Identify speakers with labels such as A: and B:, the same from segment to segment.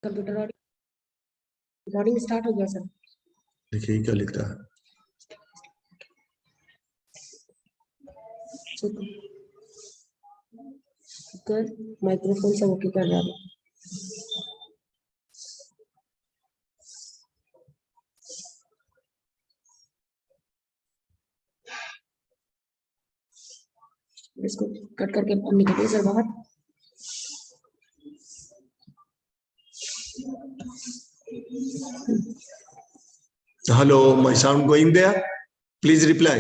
A: Computer recording start हो गया sir.
B: देखिए क्या लिखता है।
A: माइक्रोफोन से ओके कर रहा है। इसको कट करके निकलिए सर बाहर।
B: Hello, my sound going there? Please reply.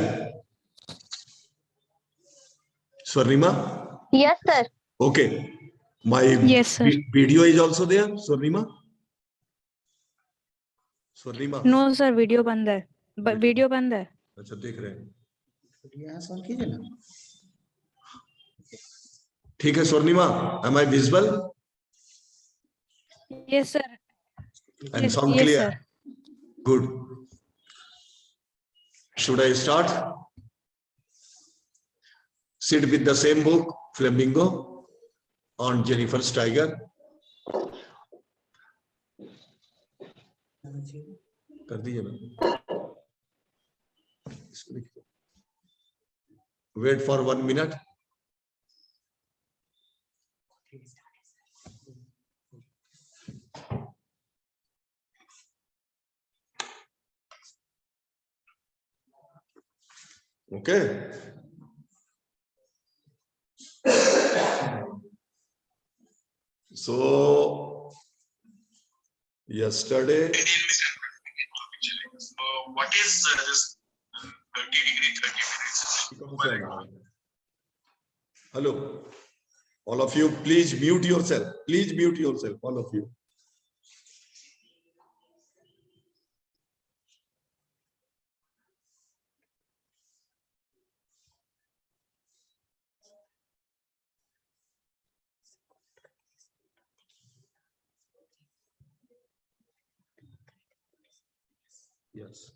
B: Swarnima?
C: Yes, sir.
B: Okay. My
C: Yes, sir.
B: video is also there, Swarnima? Swarnima?
C: No, sir. Video बंद है। वीडियो बंद है।
B: अच्छा देख रहे हैं।
A: यहाँ सॉल्व कीजिए ना।
B: ठीक है Swarnima, am I visible?
C: Yes, sir.
B: And sound
C: yes,
B: clear?
C: sir.
B: Good. Should I start? Sit with the same book, Flamingo, on Jennifer Steiger. कर दीजिए ना। Wait for 1 minute. Okay. So yesterday.
D: What is this 30 degree, 30 minutes?
B: Hello, all of you, please mute yourself. Please mute yourself, all of you. Yes.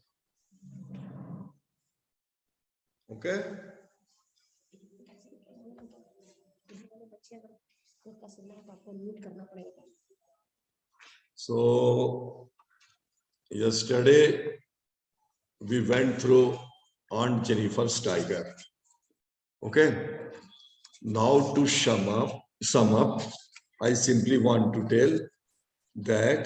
B: Okay. So yesterday we went through Aunt Jennifer Steiger. Okay. Now to sum up, I simply want to tell that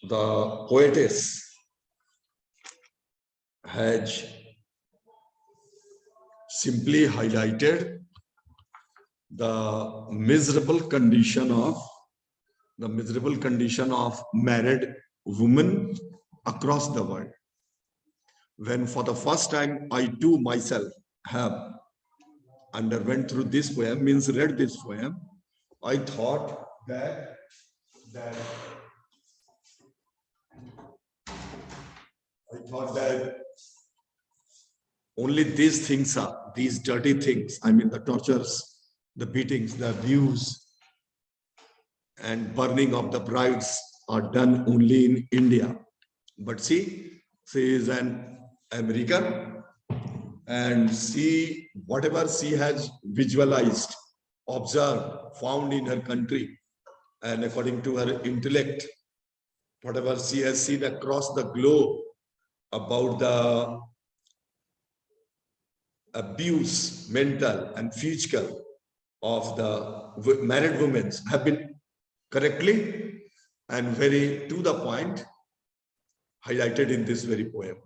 B: the poetess has simply highlighted the miserable condition of married women across the world. When for the first time I too myself have underwent through this poem, means read this poem, I thought that only these things are, these dirty things, I mean the tortures, the beatings, the abuse, and burning of the brides are done only in India. But see, she is an American, and she, whatever she has visualized, observed, found in her country, and according to her intellect, whatever she has seen across the globe about the abuse, mental and physical, of the married women have been correctly and very to the point highlighted in this very poem.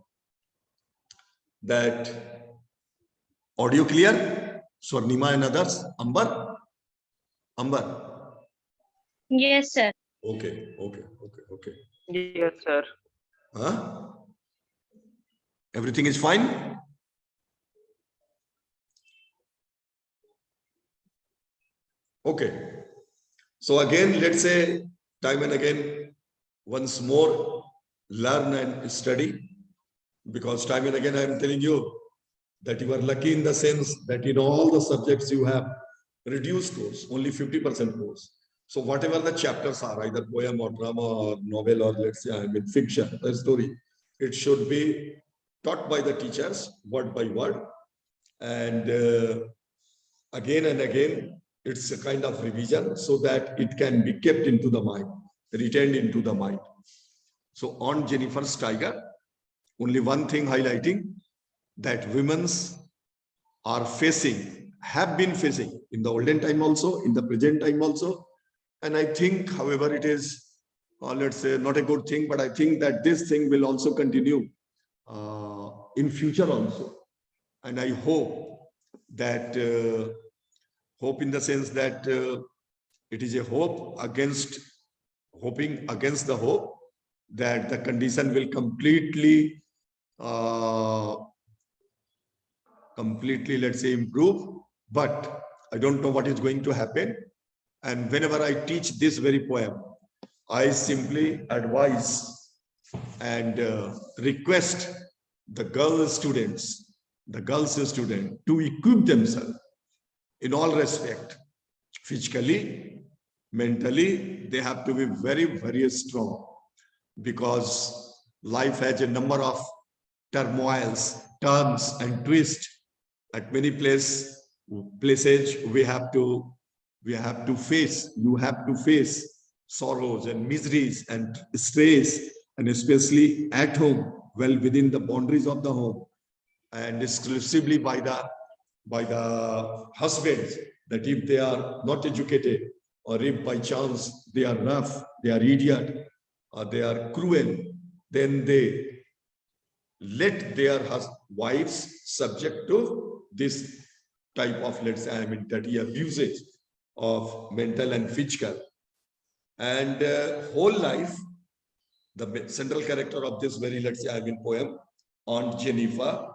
B: That audio clear? Swarnima and others? Amber?
C: Yes, sir.
B: Okay.
D: Yes, sir.
B: Huh? Everything is fine? Okay. So again, let's say time and again, once more, learn and study, because time and again, I'm telling you that you are lucky in the sense that in all the subjects you have reduced course, only 50% course. So whatever the chapters are, either poem or drama or novel or let's say, I mean, fiction, a story, it should be taught by the teachers word by word. And again and again, it's a kind of revision so that it can be kept into the mind, retained into the mind. So on Jennifer's Tiger, only one thing highlighting that women's are facing, have been facing in the olden time also, in the present time also. And I think, however, it is, let's say, not a good thing, but I think that this thing will also continue in future also. And I hope that, hope in the sense that it is a hope against, hoping against the hope that the condition will completely, let's say, improve. But I don't know what is going to happen. And whenever I teach this very poem, I simply advise and request the girl students to equip themselves in all respect. Physically, mentally, they have to be very, very strong, because life has a number of turmoils, turns and twists. At many places we have to face, you have to face sorrows and miseries and stress, and especially at home, well within the boundaries of the home, and exclusively by the husbands, that if they are not educated, or if by chance they are rough, they are idiot, or they are cruel, then they let their wives subject to this type of, let's say, dirty abuses of mental and physical. And whole life, the central character of this very, let's say, poem, Aunt Jennifer,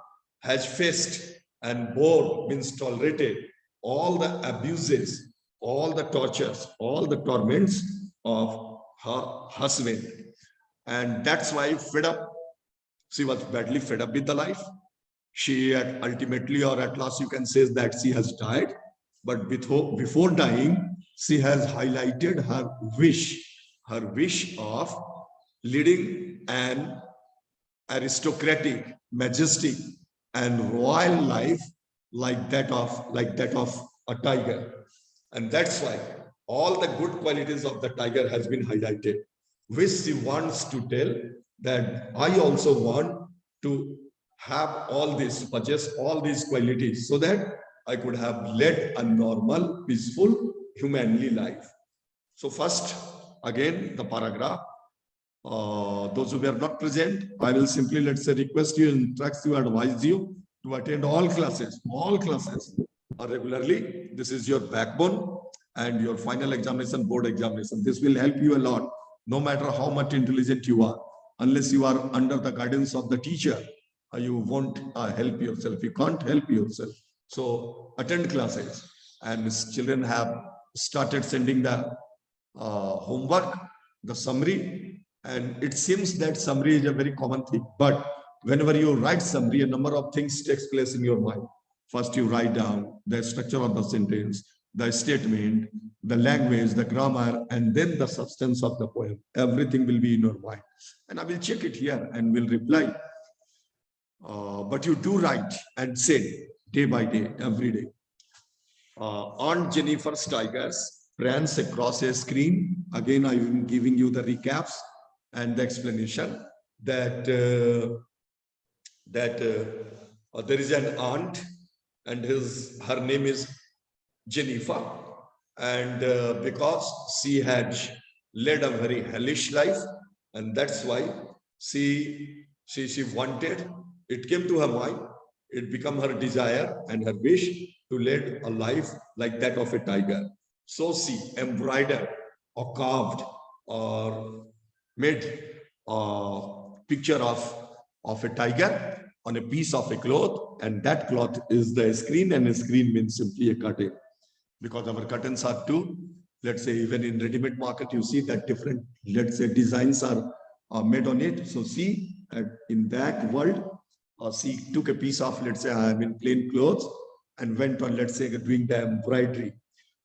B: has faced and bore, means tolerated, all the abuses, all the tortures, all the torments of her husband. And that's why fed up, she was badly fed up with the life. She had ultimately, or at last you can say that she has died. But before dying, she has highlighted her wish of leading an aristocratic, majestic, and royal life like that of a tiger. And that's why all the good qualities of the tiger has been highlighted, which she wants to tell that I also want to have all this, possess all these qualities, so that I could have led a normal, peaceful, humanly life. So first, again, the paragraph. Those who were not present, I will simply, let's say, request you, instruct you, advise you to attend all classes regularly. This is your backbone and your final examination, board examination. This will help you a lot, no matter how much intelligent you are. Unless you are under the guidance of the teacher, you won't help yourself. You can't help yourself. So attend classes, and children have started sending the homework, the summary, and it seems that summary is a very common thing. But whenever you write summary, a number of things takes place in your mind. First, you write down the structure of the sentence, the statement, the language, the grammar, and then the substance of the poem. Everything will be in your mind. And I will check it here and will reply. But you do write and send day by day, every day. Aunt Jennifer's Tigers prance across a screen. Again, I am giving you the recaps and the explanation that there is an aunt, and her name is Jennifer, and because she had led a very hellish life, and that's why she wanted, it came to her mind, it became her desire and her wish to lead a life like that of a tiger. So she embroidered or carved or made a picture of a tiger on a piece of a cloth, and that cloth is the screen, and a screen means simply a curtain. Because our curtains are too, let's say, even in ready-made market, you see that different, let's say, designs are made on it. So see, in that world, she took a piece of, let's say, plain clothes, and went on, let's say, doing the embroidery.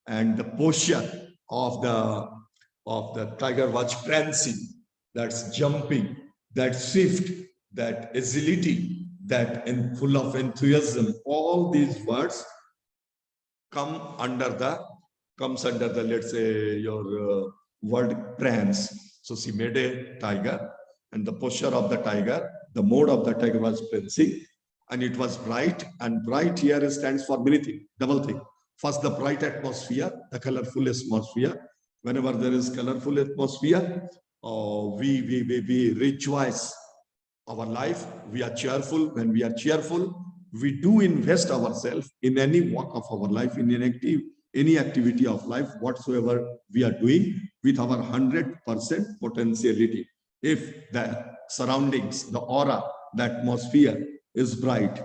B: And the posture of the tiger was prancing, that's jumping, that swift, that agility, that and full of enthusiasm. All these words come under the comes under the, let's say, your word prance. So she made a tiger, and the posture of the tiger, the mode of the tiger was prancing, and it was bright. And bright here stands for many things, double thing. First, the bright atmosphere, the colorful atmosphere. Whenever there is colorful atmosphere, we rejoice our life. We are cheerful. When we are cheerful, we do invest ourselves in any walk of our life, in any activity of life, whatsoever we are doing with our 100% potentiality. If the surroundings, the aura, the atmosphere is bright,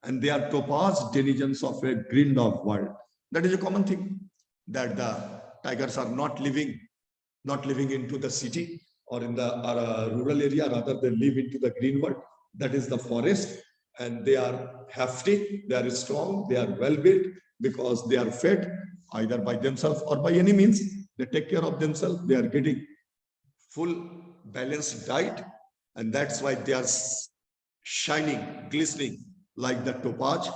B: and they are topaz denizens of a green dog world. That is a common thing, that the tigers are not living into the city or in the rural area, rather they live into the green world. That is the forest, and they are hefty, they are strong, they are well built, because they are fed either by themselves or by any means. They take care of themselves. They are getting full balanced diet, and that's why they are shining, glistening like the topaz,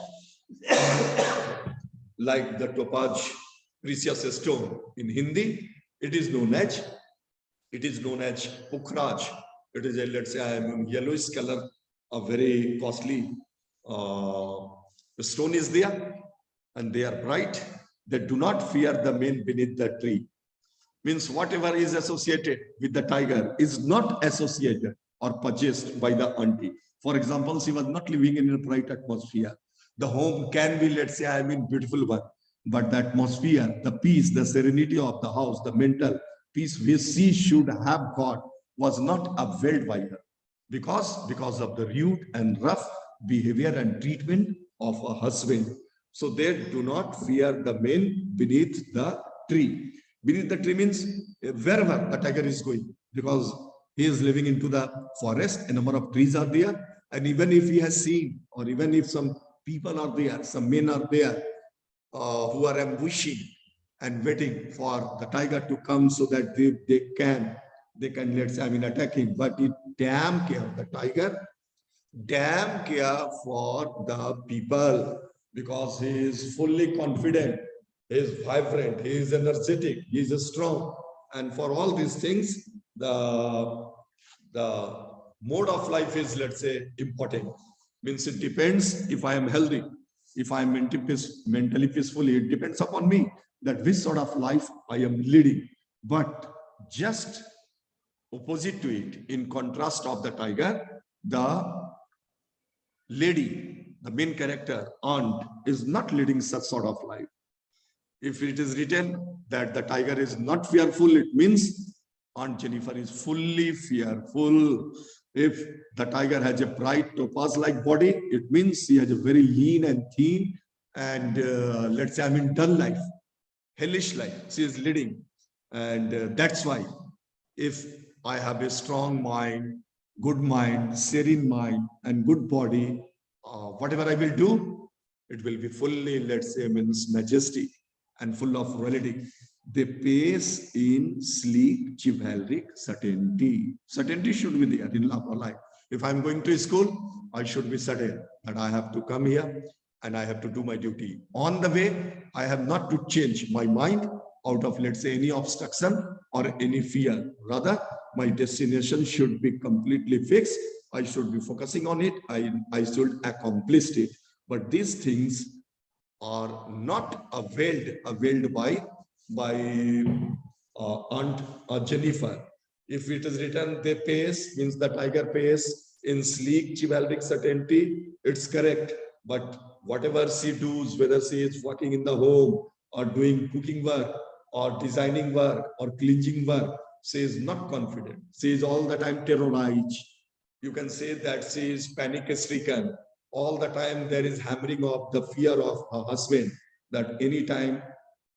B: like the topaz precious stone. In Hindi, it is known as pukhraj. It is a, let's say, yellowish color, a very costly stone is there, and they are bright. They do not fear the men beneath the tree. Means whatever is associated with the tiger is not associated or purchased by the auntie. For example, she was not living in a bright atmosphere. The home can be, let's say, beautiful one, but the atmosphere, the peace, the serenity of the house, the mental peace which she should have got was not availed by her, because of the rude and rough behavior and treatment of a husband. So they do not fear the men beneath the tree. Beneath the tree means wherever the tiger is going, because he is living into the forest, a number of trees are there, and even if he has seen, or even if some people are there, some men are there who are ambushing and waiting for the tiger to come so that they can let's say, attack him. But it damn care, the tiger damn care for the people, because he is fully confident, he is vibrant, he is energetic, he is strong. And for all these things, the mode of life is, let's say, important. Means it depends if I am healthy, if I am mentally peaceful, it depends upon me that which sort of life I am leading. But just opposite to it, in contrast of the tiger, the lady, the main character, aunt, is not leading such sort of life. If it is written that the tiger is not fearful, it means Aunt Jennifer is fully fearful. If the tiger has a bright topaz-like body, it means she has a very lean and thin and let's say, dull life, hellish life she is leading. And that's why if I have a strong mind, good mind, serene mind, and good body, whatever I will do, it will be fully, let's say, majesty and full of royalty. They pace in sleek, chivalric certainty. Certainty should be there in love or life. If I'm going to school, I should be certain that I have to come here and I have to do my duty. On the way, I have not to change my mind out of, let's say, any obstruction or any fear. Rather, my destination should be completely fixed. I should be focusing on it. I should accomplish it. But these things are not availed by Aunt Jennifer. If it is written, they pace, means the tiger pace in sleek, chivalric certainty, it's correct. But whatever she does, whether she is working in the home or doing cooking work or designing work or cleansing work, she is not confident. She is all the time terrorized. You can say that she is panic-stricken. All the time there is hammering of the fear of her husband, that anytime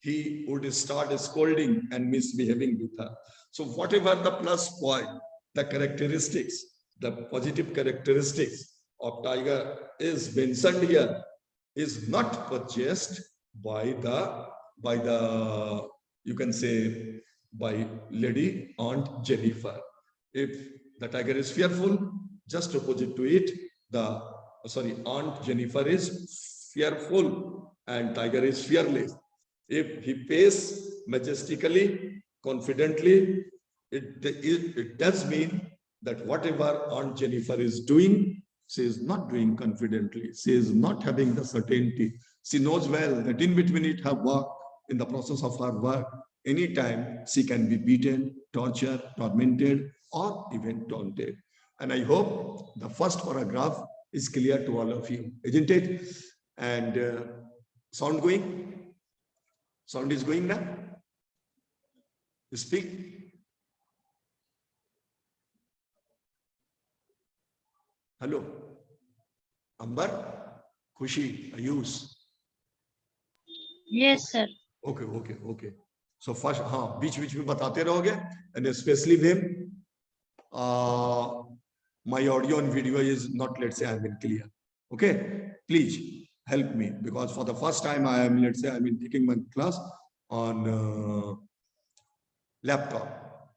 B: he would start scolding and misbehaving with her. So whatever the plus point, the characteristics, the positive characteristics of tiger is mentioned here, is not purchased by the you can say by Lady Aunt Jennifer. If the tiger is fearful, just opposite to it, Aunt Jennifer is fearful and tiger is fearless. If he pays majestically, confidently, it does mean that whatever Aunt Jennifer is doing, she is not doing confidently. She is not having the certainty. She knows well that in between it her work, in the process of her work, anytime she can be beaten, tortured, tormented, or even taunted. And I hope the first paragraph is clear to all of you, isn't it? And sound going? Sound is going now? Speak. Hello. Ambar, Khushi, Ayush.
C: Yes, sir.
B: Okay. So first, हाँ, बीच में बताते रहोगे, and especially them, my audio and video is not, let's say, I'm in clear. Okay, please help me, because for the first time I am, let's say, I'm in taking my class on laptop.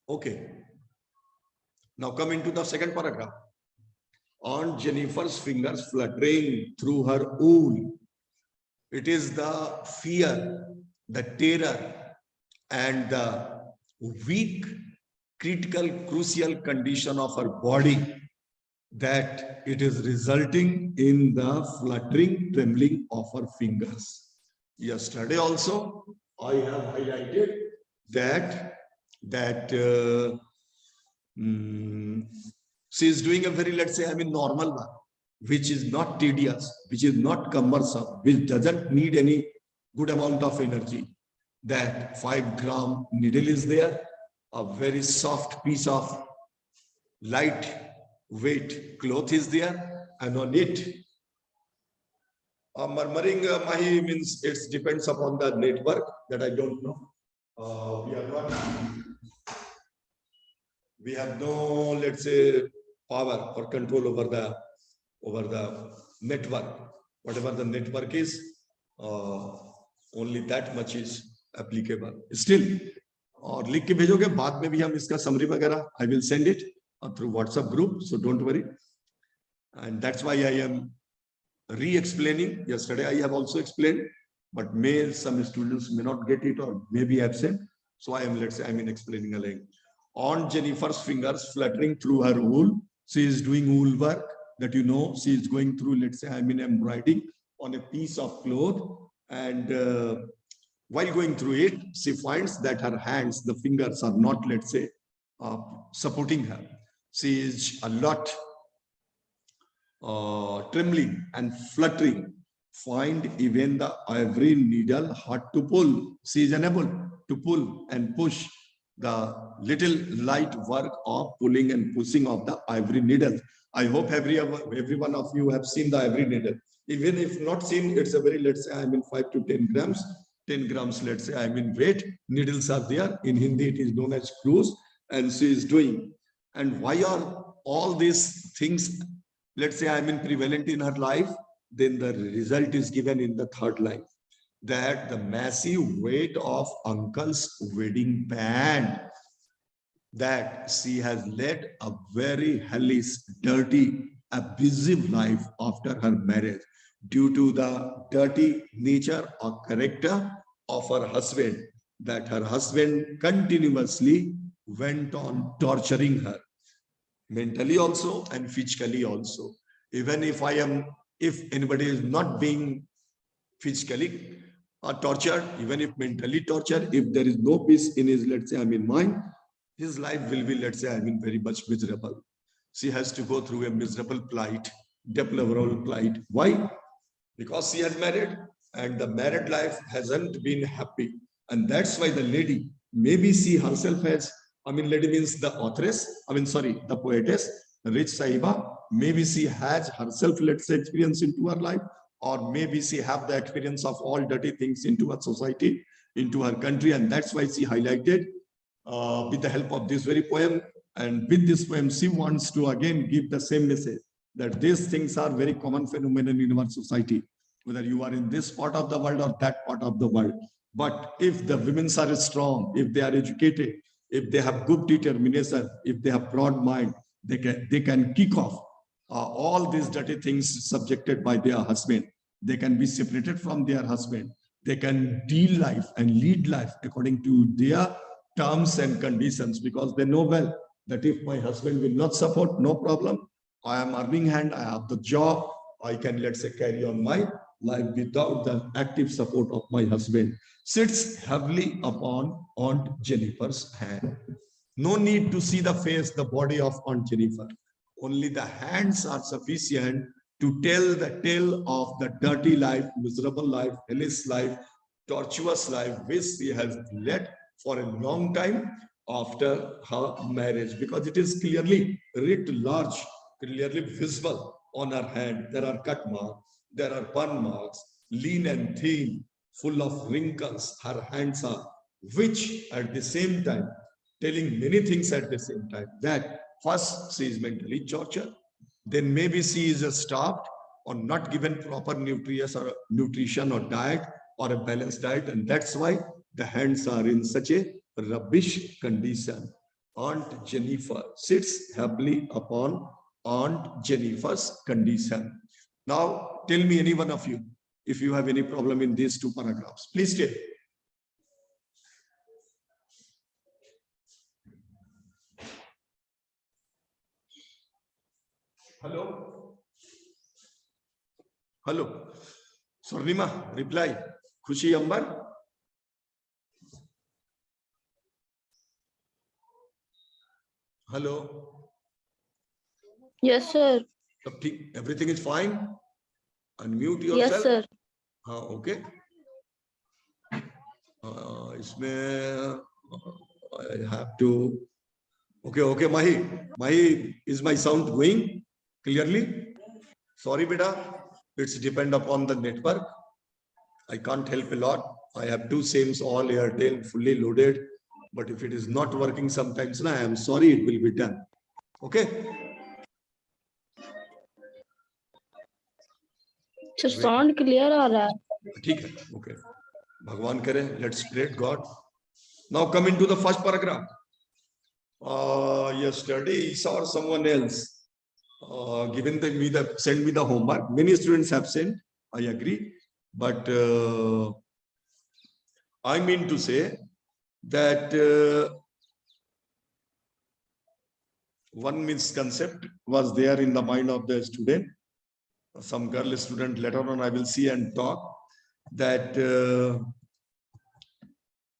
B: Okay. Now come into the second paragraph. Aunt Jennifer's fingers fluttering through her wool. It is the fear, the terror, and the weak, critical, crucial condition of her body that it is resulting in the fluttering, trembling of her fingers. Yesterday also, I have highlighted that she is doing a very, let's say, normal work, which is not tedious, which is not cumbersome, which doesn't need any good amount of energy. That 5-gram needle is there, a very soft piece of light weight cloth is there, and on it, murmuring mahi means it depends upon the network that I don't know. We have no, let's say, power or control over the network. Whatever the network is, only that much is applicable. Still, और लिख के भेजोगे बाद में भी हम इसका summary वगैरह I will send it through WhatsApp group, so don't worry. And that's why I am re-explaining. Yesterday I have also explained, but some students may not get it or may be absent. So I am, let's say, explaining again. Aunt Jennifer's fingers fluttering through her wool. She is doing wool work that you know. She is going through, let's say, embroidering on a piece of cloth. And while going through it, she finds that her hands, the fingers are not, let's say, supporting her. She is a lot trembling and fluttering. Find even the ivory needle hard to pull. She is unable to pull and push the little light work of pulling and pushing of the ivory needle. I hope every one of you have seen the ivory needle. Even if not seen, it's a very, let's say, 5 to 10 grams. 10 grams, let's say, weight. Needles are there. In Hindi, it is known as screws. And she is doing. And why are all these things, let's say, prevalent in her life? Then the result is given in the third line. That the massive weight of uncle's wedding band, that she has led a very hellish, dirty, abusive life after her marriage due to the dirty nature or character of her husband, that her husband continuously went on torturing her, mentally also and physically also. Even if anybody is not being physically tortured, even if mentally tortured, if there is no peace in his, let's say, mind, his life will be, let's say, very much miserable. She has to go through a miserable plight, deplorable plight. Why? Because she has married and the married life hasn't been happy. And that's why the lady, maybe she herself has, lady means the authoress, the poetess, Rich Sahiba, maybe she has herself, let's say, experience into her life, or maybe she have the experience of all dirty things into her society, into her country. And that's why she highlighted with the help of this very poem. And with this poem, she wants to again give the same message that these things are very common phenomenon in our society, whether you are in this part of the world or that part of the world. But if the women are strong, if they are educated, if they have good determination, if they have broad mind, they can kick off all these dirty things subjected by their husband. They can be separated from their husband. They can deal life and lead life according to their terms and conditions, because they know well that if my husband will not support, no problem. I am earning hand, I have the job, I can, let's say, carry on my life without the active support of my husband. Sits heavily upon Aunt Jennifer's hand. No need to see the face, the body of Aunt Jennifer. Only the hands are sufficient to tell the tale of the dirty life, miserable life, hellish life, tortuous life, which she has led for a long time after her marriage, because it is clearly writ large, clearly visible on her hand. There are cut marks, there are burn marks, lean and thin, full of wrinkles. Her hands are, which at the same time, telling many things at the same time, that first she is mentally tortured, then maybe she is starved or not given proper nutrition or diet or a balanced diet, and that's why the hands are in such a rubbish condition. Aunt Jennifer sits happily upon Aunt Jennifer's condition. Now, tell me, any one of you, if you have any problem in these two paragraphs, please tell. Hello? Hello? Swarnima, reply. Khushi Ambar? Hello?
C: Yes, sir.
B: Everything is fine? Unmute yourself.
C: Yes, sir.
B: Okay. इसमें I have to. Okay, Mahi, is my sound going clearly? Sorry, beta. It's depend upon the network. I can't help a lot. I have two SIMs, all Airtel, fully loaded. But if it is not working sometimes, I am sorry, it will be done. Okay?
C: Sound clear आ रहा है.
B: ठीक है. Okay. Bhagwan kare. Let's pray God. Now come into the first paragraph. Yesterday, Isa or someone else sent me the homework. Many students have sent. I agree, but I mean to say that one misconception was there in the mind of the student. Some girl student, later on I will see and talk, that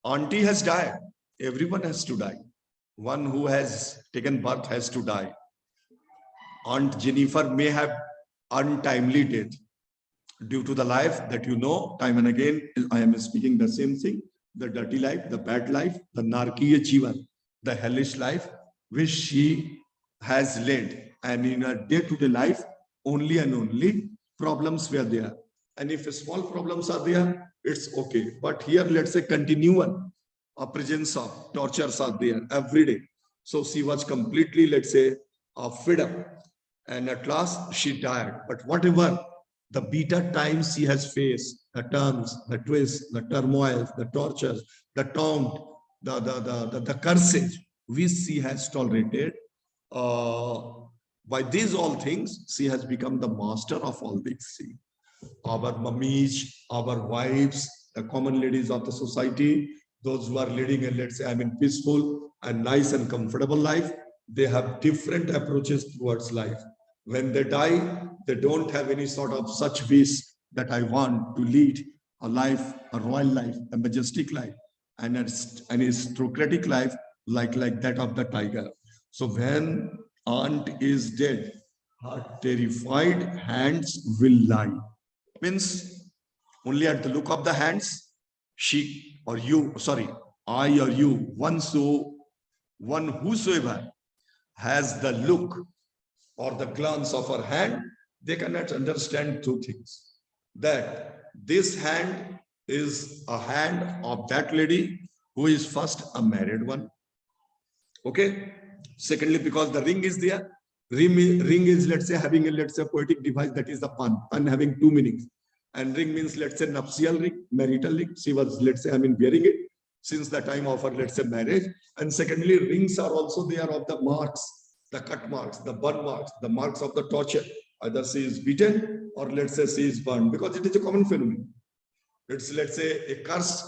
B: auntie has died. Everyone has to die. One who has taken birth has to die. Aunt Jennifer may have untimely death due to the life that you know, time and again, I am speaking the same thing, the dirty life, the bad life, the narkiya jivan, the hellish life, which she has led. And in her day-to-day life, only and only problems were there. And if small problems are there, it's okay. But here, let's say continual presence of tortures are there every day. So she was completely, let's say, fed up. And at last she died. But whatever the bitter times she has faced, the turns, the twists, the turmoils, the tortures, the taunt, the curses, which she has tolerated, by these all things, she has become the master of all these. See, our mummies, our wives, the common ladies of the society, those who are leading a, let's say, peaceful and nice and comfortable life, they have different approaches towards life. When they die, they don't have any sort of such wish that I want to lead a life, a royal life, a majestic life, and an aristocratic life like that of the tiger. So when aunt is dead, her terrified hands will lie. Means only at the look of the hands, she or you, sorry, I or you, one whosoever has the look or the glance of her hand, they cannot understand two things. That this hand is a hand of that lady who is first a married one. Okay. Secondly, because the ring is there. Ring is, let's say, having a, let's say, poetic device, that is the pan. Pan having two meanings. And ring means, let's say, nuptial ring, marital ring. She was, let's say, wearing it since the time of her, let's say, marriage. And secondly, rings are also there of the marks, the cut marks, the burn marks, the marks of the torture. Either she is beaten or, let's say, she is burned, because it is a common phenomenon. It's, let's say, a curse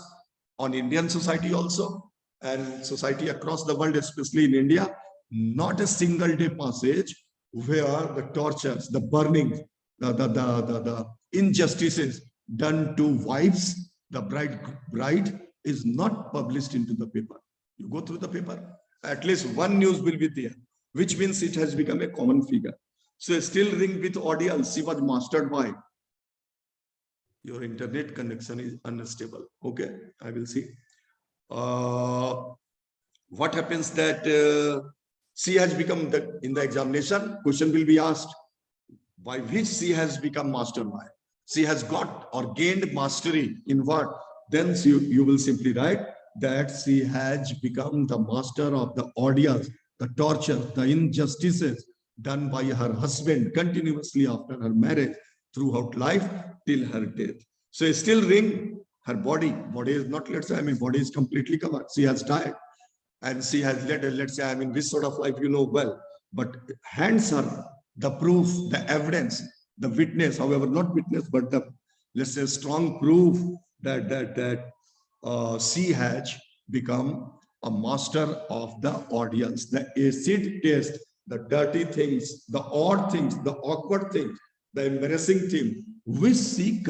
B: on Indian society also, and society across the world, especially in India. Not a single day passage where the tortures, the burning, the injustices done to wives, the bride is not published into the paper. You go through the paper, at least one news will be there, which means it has become a common figure. So still ring with audience, she was mastered by. Your internet connection is unstable. Okay, I will see. What happens that she has become in the examination, question will be asked, by which she has become master by. She has got or gained mastery in what? Then you will simply write that she has become the master of the audience, the torture, the injustices done by her husband continuously after her marriage throughout life till her death. So still ring her body is not, let's say, I mean, body is completely covered. She has died and she has led, let's say, I mean, this sort of life you know well, but hands are the proof, the evidence, the witness, however, not witness, but the, let's say, strong proof that she has become a master of the audience. The acid test, the dirty things, the odd things, the awkward things, the embarrassing thing, which she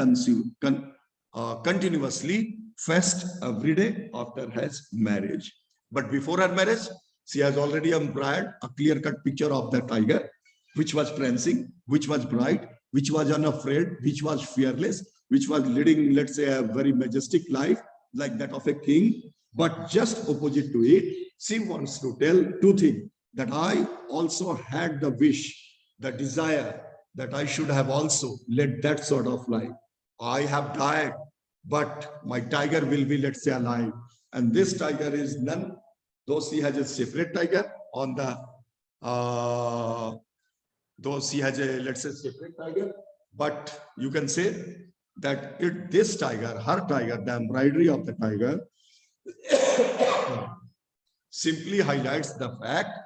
B: continuously faced every day after her marriage. But before her marriage, she has already embroidered a clear-cut picture of the tiger, which was prancing, which was bright, which was unafraid, which was fearless, which was leading, let's say, a very majestic life like that of a king. But just opposite to it, she wants to tell two things, that I also had the wish, the desire that I should have also led that sort of life. I have died, but my tiger will be, let's say, alive. And this tiger is none, though she has a separate tiger on the, though she has a, let's say, separate tiger, but you can say that this tiger, her tiger, the embroidery of the tiger, simply highlights the fact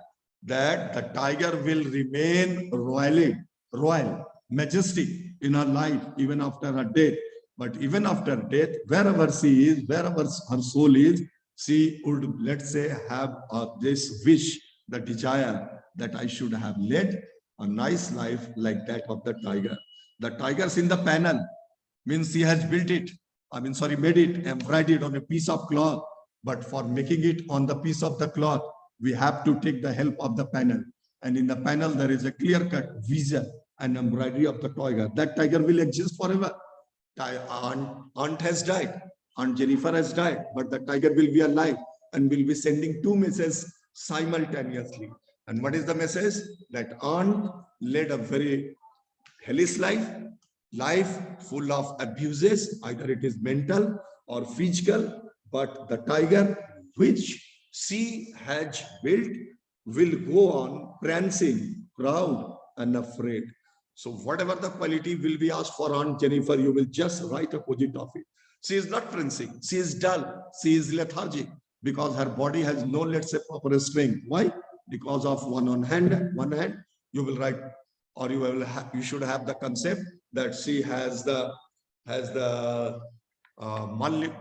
B: that the tiger will remain royal, majestic in her life, even after her death. But even after death, wherever she is, wherever her soul is, she would, let's say, have this wish, the desire that I should have led a nice life like that of the tiger. The tiger's in the panel, means she has built it, made it, embroidered on a piece of cloth. But for making it on the piece of the cloth, we have to take the help of the panel. And in the panel, there is a clear-cut vision and embroidery of the tiger. That tiger will exist forever. Aunt has died. Aunt Jennifer has died, but the tiger will be alive and will be sending two messages simultaneously. And what is the message? That aunt led a very hellish life full of abuses, either it is mental or physical, but the tiger which she has built will go on prancing, proud and afraid. So whatever the quality will be asked for Aunt Jennifer, you will just write opposite of it. She is not prancing, she is dull, she is lethargic, because her body has no, let's say, proper strength. Why? Because of one hand, you will write, or you should have the concept that she has the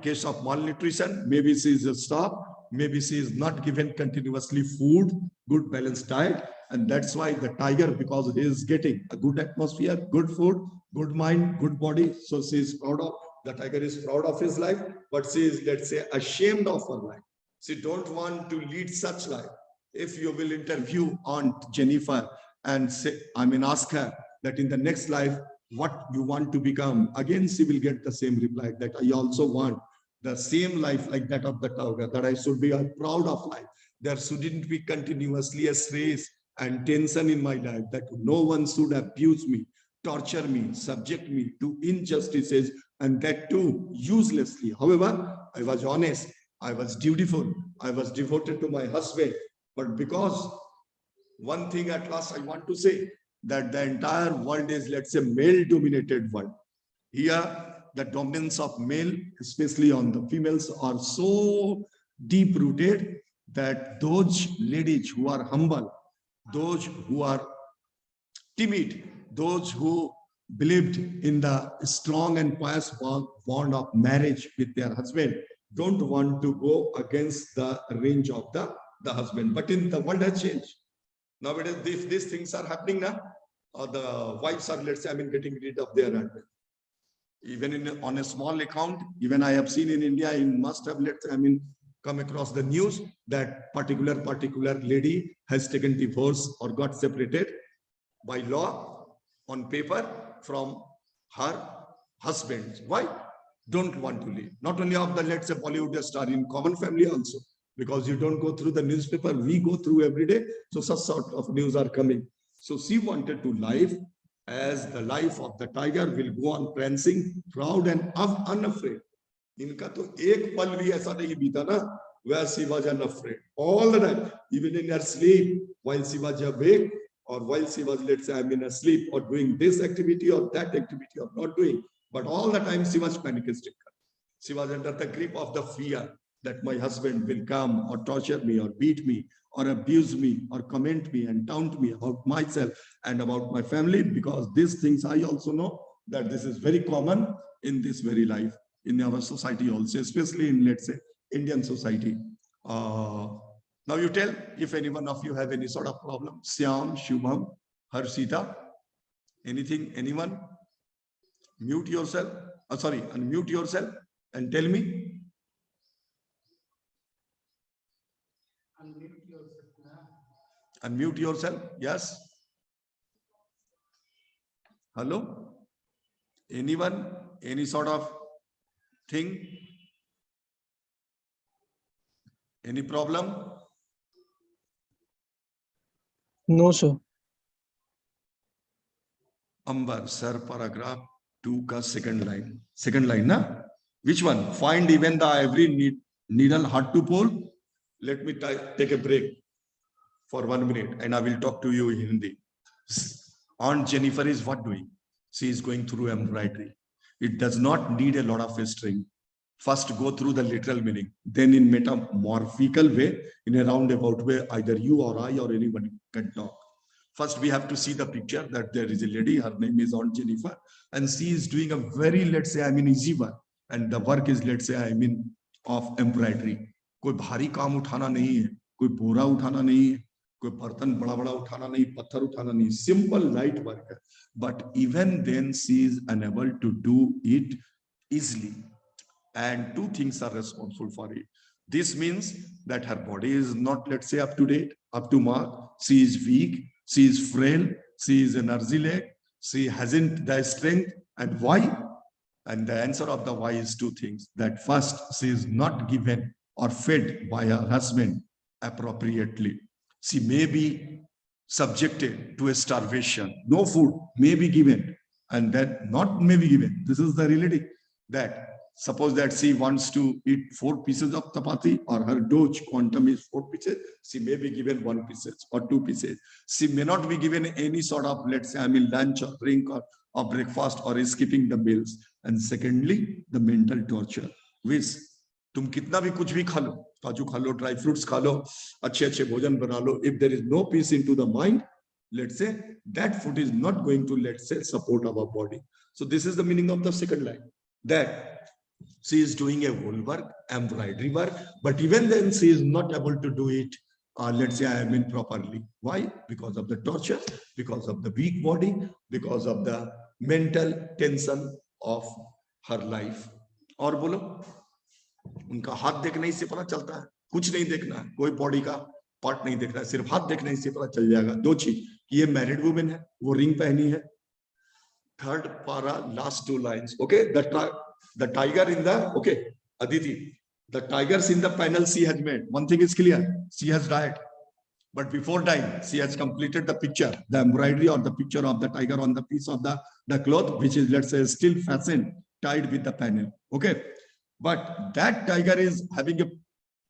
B: case of malnutrition. Maybe she is starved, maybe she is not given continuously food, good balanced diet, and that's why the tiger, because he is getting a good atmosphere, good food, good mind, good body, so she is proud of, the tiger is proud of his life, but she is, let's say, ashamed of her life. She don't want to lead such life. If you will interview Aunt Jennifer and say, ask her that in the next life, what you want to become, again, she will get the same reply, that I also want the same life like that of the tiger, that I should be proud of life. There shouldn't be continuously a stress and tension in my life, that no one should abuse me, torture me, subject me to injustices, and that too uselessly. However, I was honest, I was dutiful, I was devoted to my husband. But because one thing at last I want to say, that the entire world is, let's say, male-dominated world. Here, the dominance of male, especially on the females, are so deep-rooted that those ladies who are humble, those who are timid, those who believed in the strong and pious bond of marriage with their husband, don't want to go against the range of the husband. But in the world has changed. Nowadays, these things are happening now. The wives are, let's say, getting rid of their husband. Even on a small account, even I have seen in India, you must have, let's say, come across the news that particular lady has taken divorce or got separated by law on paper from her husband. Why? Don't want to leave. Not only of the, let's say, Bollywood star, in common family also, because you don't go through the newspaper, we go through every day. So such sort of news are coming. So she wanted to live as the life of the tiger will go on prancing, proud and unafraid. इनका तो एक पल भी ऐसा नहीं बीता ना, where she was unafraid all the time, even in her sleep, while she was awake or while she was, let's say, asleep or doing this activity or that activity or not doing, but all the time she was panic stricken. She was under the grip of the fear that my husband will come or torture me or beat me or abuse me or comment me and taunt me about myself and about my family, because these things I also know that this is very common in this very life, in our society also, especially in, let's say, Indian society. Now you tell if any one of you have any sort of problem. Syam, Shubham, Harshita, anything, anyone? Mute yourself. Unmute yourself and tell me. Unmute yourself. Yes. Hello. Anyone? Any sort of thing? Any problem?
E: No, sir.
B: Ambar, sir, paragraph 2 ka second line. Second line, na? Which one? Find even the every needle hard to pull. Let me take a break for 1 minute and I will talk to you in Hindi. Aunt Jennifer is what doing? She is going through embroidery. It does not need a lot of string. First go through the literal meaning, then in metamorphical way, in a roundabout way, either you or I or anyone can talk. First, we have to see the picture that there is a lady, her name is Aunt Jennifer, and she is doing a very, let's say, easy work. And the work is, let's say, of embroidery. कोई भारी काम उठाना नहीं है, कोई बोरा उठाना नहीं है, कोई बर्तन बड़ा-बड़ा उठाना नहीं, पत्थर उठाना नहीं, simple light work है. But even then she is unable to do it easily. And two things are responsible for it. This means that her body is not, let's say, up to date, up to mark. She is weak, she is frail, she is energy-lack, she hasn't the strength. And why? And the answer of the why is two things. That first, she is not given or fed by her husband appropriately. She may be subjected to a starvation. No food may be given, and that not may be given. This is the reality. That suppose that she wants to eat 4 pieces of chapati, or her dose quantum is 4 pieces, she may be given 1 piece or 2 pieces. She may not be given any sort of, let's say, lunch or drink or breakfast or skipping the meals. And secondly, the mental torture, which तुम कितना भी कुछ भी खा लो, काजू खा लो, dry fruits खा लो, अच्छे भोजन बना लो, if there is no peace into the mind, let's say, that food is not going to, let's say, support our body. So this is the meaning of the second line, that she is doing a whole work, embroidery work, but even then she is not able to do it, let's say, properly. Why? Because of the torture, because of the weak body, because of the mental tension of her life. और बोलो, उनका हाथ देखने से पता चलता है, कुछ नहीं देखना है, कोई बॉडी का पार्ट नहीं देखना है, सिर्फ हाथ देखने से पता चल जाएगा. दो चीज, ये मैरिड वुमेन है, वो रिंग पहनी है. थर्ड पारा, last 2 lines. Okay, the tiger in the, okay, Aditi, the tigers in the panel she has made. One thing is clear, she has died. But before dying, she has completed the picture, the embroidery or the picture of the tiger on the piece of the cloth, which is, let's say, still fastened, tied with the panel. Okay. But that tiger is having a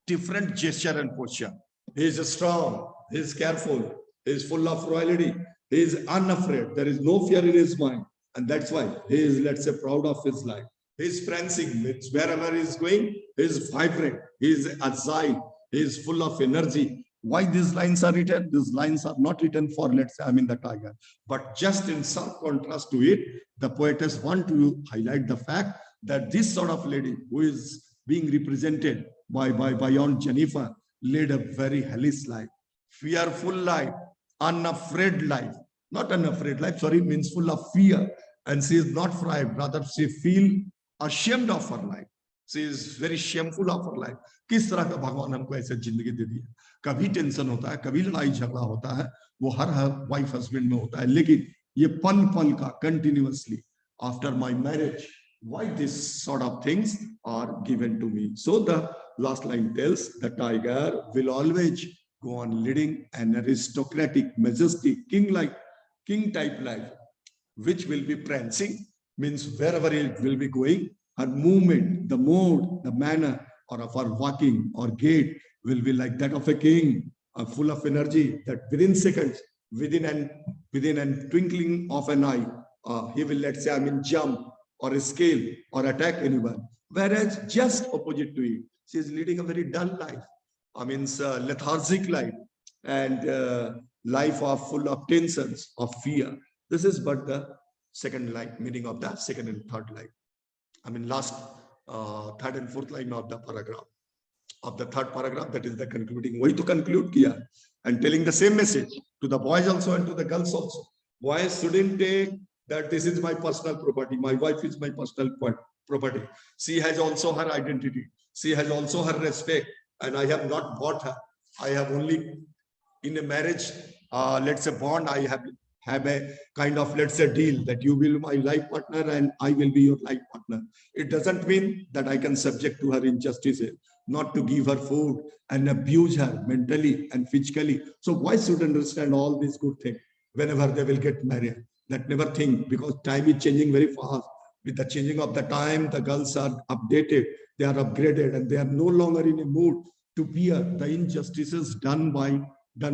B: different gesture and posture. He is strong, he is careful, he is full of royalty, he is unafraid. There is no fear in his mind. And that's why he is, let's say, proud of his life. He is prancing, wherever he is going, he is vibrant, he is agile, he is full of energy. Why these lines are written? These lines are not written for, let's say, the tiger. But just in some contrast to it, the poetess want to highlight the fact that this sort of lady who is being represented by Aunt Jennifer led a very hellish life, fearful life, unafraid life. Not unafraid life, sorry, means full of fear. And she is not frightened, rather she feel ashamed of her life. She is very shameful of her life. किस तरह का भगवान हमको ऐसे जिंदगी दे दिया? कभी tension होता है, कभी लड़ाई झगड़ा होता है, वो हर वाइफ हस्बैंड में होता है, लेकिन ये पल पल का continuously after my marriage, why this sort of things are given to me? So the last line tells the tiger will always go on leading an aristocratic, majestic, king type life, which will be prancing, means wherever it will be going, her movement, the mode, the manner, or of her walking or gait will be like that of a king, full of energy, that within seconds, within an twinkling of an eye, he will, let's say, jump or scale or attack anyone. Whereas just opposite to it, she is leading a very dull life. Lethargic life and life of full of tensions, of fear. This is but the second line, meaning of the second and third line. Last third and fourth line of the paragraph. Of the third paragraph, that is the concluding. Why to conclude here and telling the same message to the boys also and to the girls also. Boys shouldn't take that this is my personal property. My wife is my personal property. She has also her identity. She has also her respect. And I have not bought her. I have only in a marriage, let's say bond, I have a kind of, let's say, deal that you will be my life partner and I will be your life partner. It doesn't mean that I can subject to her injustices, not to give her food and abuse her mentally and physically. So boys should understand all these good things whenever they will get married. That never think, because time is changing very fast. With the changing of the time, the girls are updated, they are upgraded, and they are no longer in a mood to bear the injustices done by the